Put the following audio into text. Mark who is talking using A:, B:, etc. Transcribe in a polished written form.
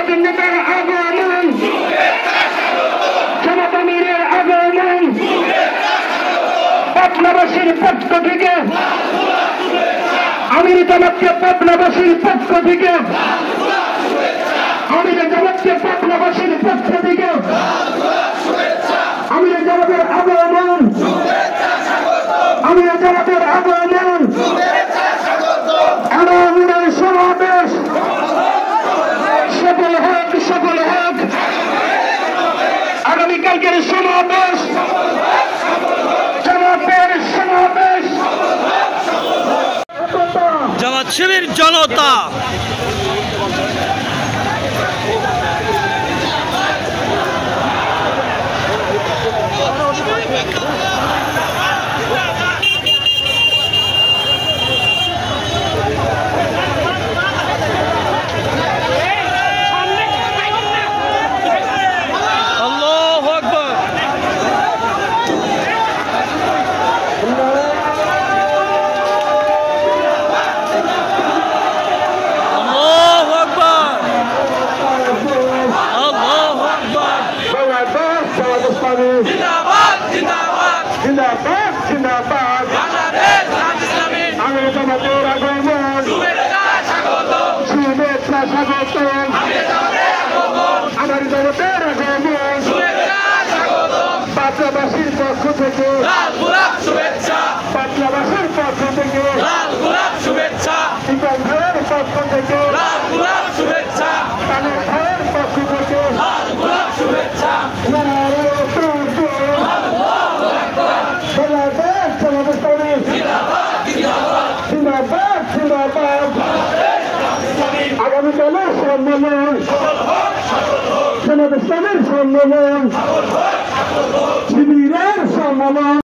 A: নতুন নেতার আগমন, জামাত আমিরের আগমন, পাবনাবাসীর পক্ষ থেকে আমির জামাতকে পাবনাবাসীর পক্ষ থেকে আমির জামাতকে পাবনাবাসীর পক্ষ থেকে আমির জামাতের আগমন, আমির জামাতের আগমন, আমিরের সমাবেশ সফল হোক, সফল হোক। আগামীকালকের সমাবেশ, জামাতের সমাবেশ,
B: জামাত শিবির জনতা
A: জিন্দাবাদ জিন্দাবাদ জিন্দাবাদ জিন্দাবাদ বাংলাদেশ ইসলামী আমির জামাতের আগমন, শুভেচ্ছা স্বাগত, শুভেচ্ছা স্বাগত, আমির জামাতের আগমন, আমির জামাতের আগমন, শুভেচ্ছা স্বাগত। পাবনাবাসীর পক্ষ থেকে লাল গোলাপ শুভেচ্ছা, পাবনাবাসীর পক্ষ থেকে লাল গোলাপ শুভেচ্ছা, ইকবালের পক্ষ থেকে লাল গোলাপ শুভেচ্ছা, কানের ভাইয়ের পক্ষ থেকে লাল গোলাপ শুভেচ্ছা। আগামীকালের সম্মেলন, জামাত ইসলামের সম্মেলন, শিবিরের সম্মেলন।